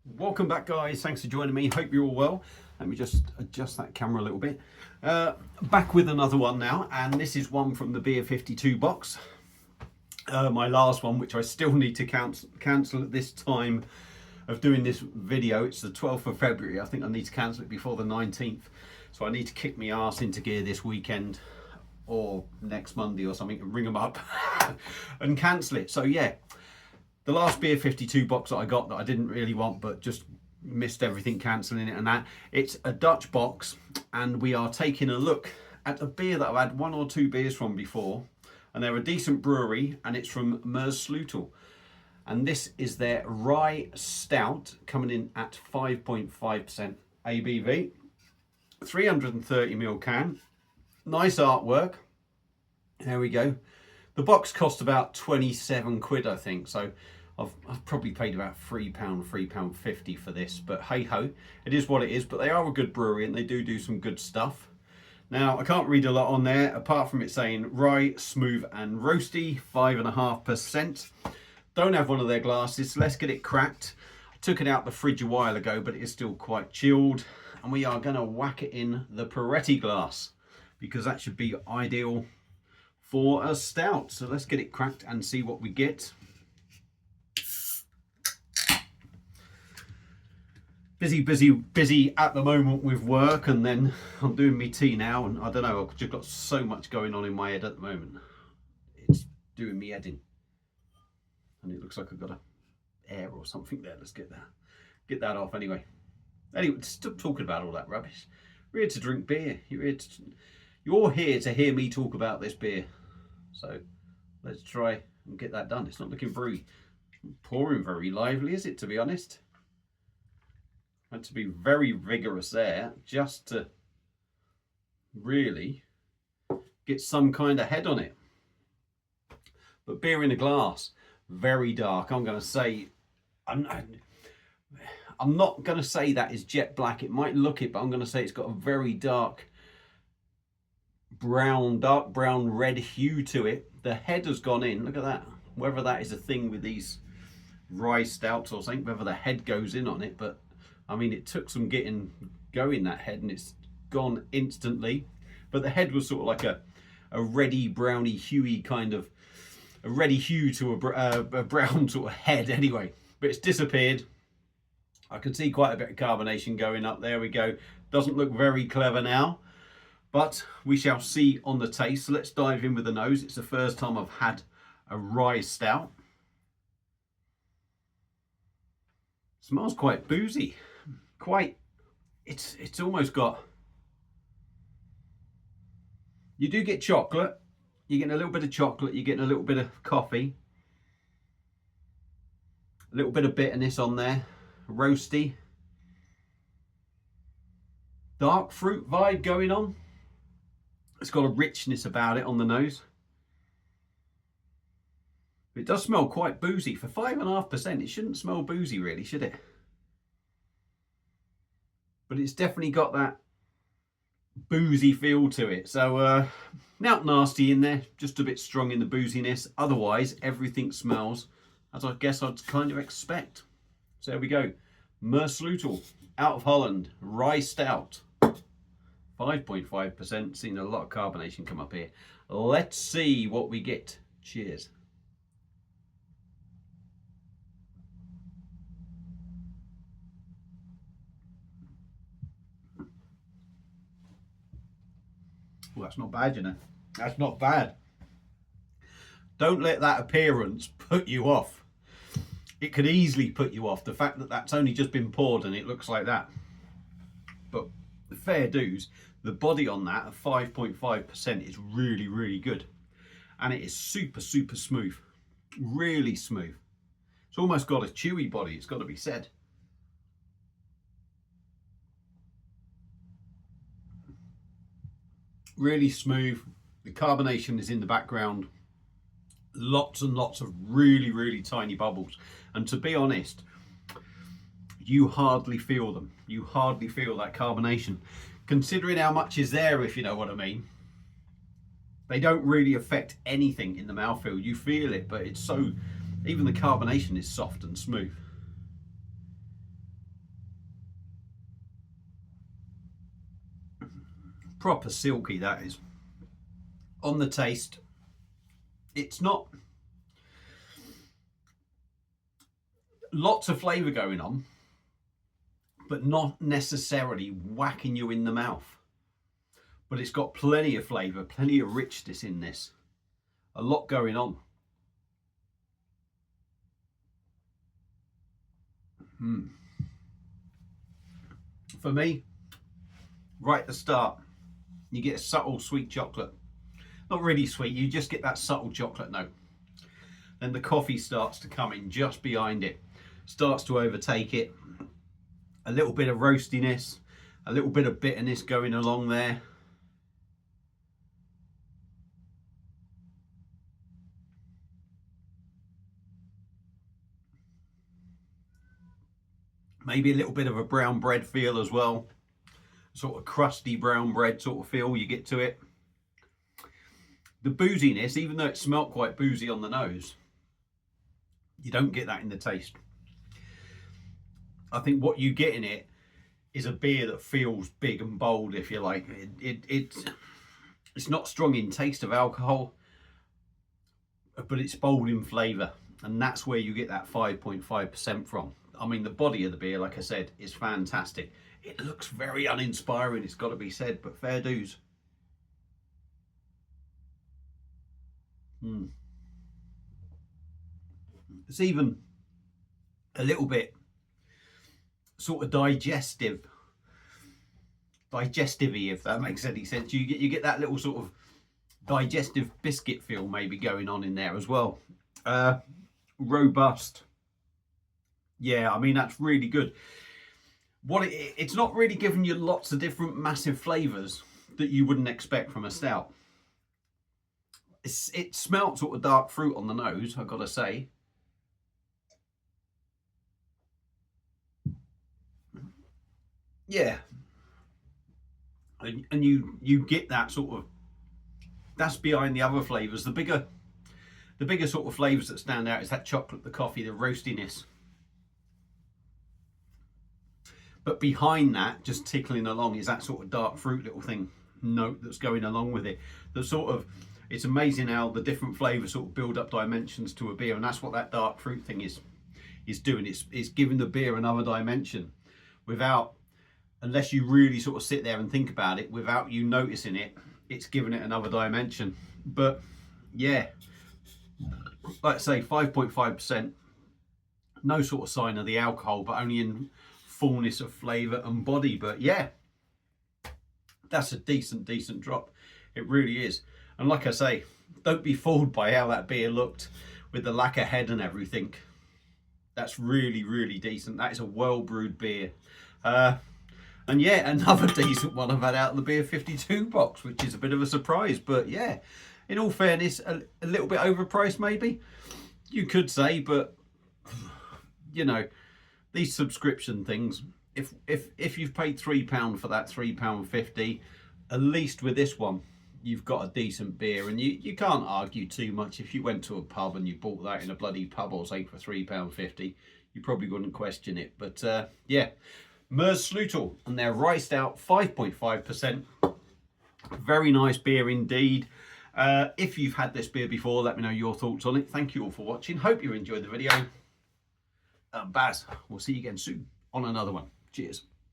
Welcome back, guys. Thanks for joining me. Hope you're all well. Let me just adjust that camera a little bit. Back with another one now, and this is one from the Beer 52 box. My last one, which I still need to cancel at this time of doing this video. It's the 12th of February. I think I need to cancel it before the 19th. So I need to kick my ass into gear this weekend or next Monday or something and ring them up and cancel it. So yeah. The last Beer 52 box that I got that I didn't really want, but just missed everything cancelling it and that. It's a Dutch box, and we are taking a look at a beer that I've had one or two beers from before, and they're a decent brewery, and it's from Moersleutel. And this is their rye stout, coming in at 5.5% ABV, 330ml can. Nice artwork. There we go. The box cost about 27 quid, I think, so I've probably paid about £3.50 for this, but hey ho, it is what it is. But they are a good brewery and they do some good stuff. Now, I can't read a lot on there apart from it saying rye, smooth and roasty, 5.5%. Don't have one of their glasses, so let's get it cracked. I took it out the fridge a while ago, but it is still quite chilled, and we are going to whack it in the Peretti glass because that should be ideal for a stout. So let's get it cracked and see what we get. Busy at the moment with work, and then I'm doing my tea now, and I don't know, I've just got so much going on in my head at the moment. It's doing me head in. And it looks like I've got a air or something there. Let's get that off anyway. Anyway, stop talking about all that rubbish. We're here to drink beer. You're here to hear me talk about this beer. So let's try and get that done. It's not looking very pouring very lively, is it, to be honest? Had to be very vigorous there just to really get some kind of head on it. But beer in a glass, very dark. I'm going to say, I'm not going to say that is jet black. It might look it, but I'm going to say it's got a very dark brown red hue to it. The head has gone in. Look at that. Whether that is a thing with these rye stouts or something, whether the head goes in on it, but I mean, it took some getting going, that head, and it's gone instantly. But the head was sort of like a reddy browny huey kind of a reddy hue to a brown sort of head anyway, but it's disappeared. I can see quite a bit of carbonation going up. There we go. Doesn't look very clever now, but we shall see on the taste. So let's dive in with the nose. It's the first time I've had a rye stout. Smells quite boozy. It's almost got, you do get chocolate. You're getting a little bit of chocolate. You're getting a little bit of coffee. A little bit of bitterness on there. Roasty. Dark fruit vibe going on. It's got a richness about it on the nose. It does smell quite boozy. For 5.5%, it shouldn't smell boozy really, should it? But it's definitely got that boozy feel to it. So not nasty in there, just a bit strong in the booziness. Otherwise, everything smells as I guess I'd kind of expect. So there we go. Moersleutel, out of Holland, rye stout. 5.5%, seen a lot of carbonation come up here. Let's see what we get. Cheers. Well, that's not bad, you know. That's not bad. Don't let that appearance put you off. It could easily put you off. The fact that that's only just been poured and it looks like that. But fair dues, the body on that of 5.5% is really, really good. And it is super, super smooth. Really smooth. It's almost got a chewy body, it's got to be said. Really smooth. The carbonation is in the background. Lots and lots of really, really tiny bubbles. And to be honest, you hardly feel them. You hardly feel that carbonation. Considering how much is there, if you know what I mean. They don't really affect anything in the mouthfeel. You feel it, but it's so, even the carbonation is soft and smooth. Proper silky, that is. On the taste, it's not lots of flavour going on, but not necessarily whacking you in the mouth. But it's got plenty of flavour, plenty of richness in this. A lot going on. For me, right at the start, you get a subtle sweet chocolate. Not really sweet, you just get that subtle chocolate note. Then the coffee starts to come in just behind it, starts to overtake it. A little bit of roastiness, a little bit of bitterness going along there. Maybe a little bit of a brown bread feel as well. Sort of crusty brown bread sort of feel you get to it. The booziness, even though it smelt quite boozy on the nose, you don't get that in the taste. I think what you get in it is a beer that feels big and bold, if you like. It's not strong in taste of alcohol, but it's bold in flavour, and that's where you get that 5.5% from. I mean, the body of the beer, like I said, is fantastic. It looks very uninspiring, it's got to be said, but fair dues. It's even a little bit sort of digestive-y, if that makes any sense. You get that little sort of digestive biscuit feel maybe going on in there as well. Robust. Yeah, I mean, that's really good. It's not really giving you lots of different massive flavours that you wouldn't expect from a stout. It smelt sort of dark fruit on the nose, I've got to say. Yeah, and you get that sort of, that's behind the other flavours. The bigger sort of flavours that stand out is that chocolate, the coffee, the roastiness. But behind that, just tickling along, is that sort of dark fruit little thing note that's going along with it. The sort of, it's amazing how the different flavours sort of build up dimensions to a beer, and that's what that dark fruit thing is doing. It's giving the beer another dimension without, unless you really sort of sit there and think about it, without you noticing it, it's giving it another dimension. But yeah, like I say, 5.5%, no sort of sign of the alcohol, but only in fullness of flavour and body. But yeah, that's a decent drop. It really is. And like I say, don't be fooled by how that beer looked with the lacquer head and everything. That's really decent. That is a well brewed beer. And yeah, another decent one I've had out of the Beer 52 box, which is a bit of a surprise. But yeah, in all fairness, a little bit overpriced maybe, you could say. But you know, these subscription things, if you've paid £3 for that, £3.50, at least with this one, you've got a decent beer, and you can't argue too much. If you went to a pub and you bought that in a bloody pub or something for £3.50, you probably wouldn't question it. But yeah, Moersleutel and their rye stout, 5.5%. Very nice beer indeed. If you've had this beer before, let me know your thoughts on it. Thank you all for watching. Hope you enjoyed the video. Baz, we'll see you again soon on another one. Cheers.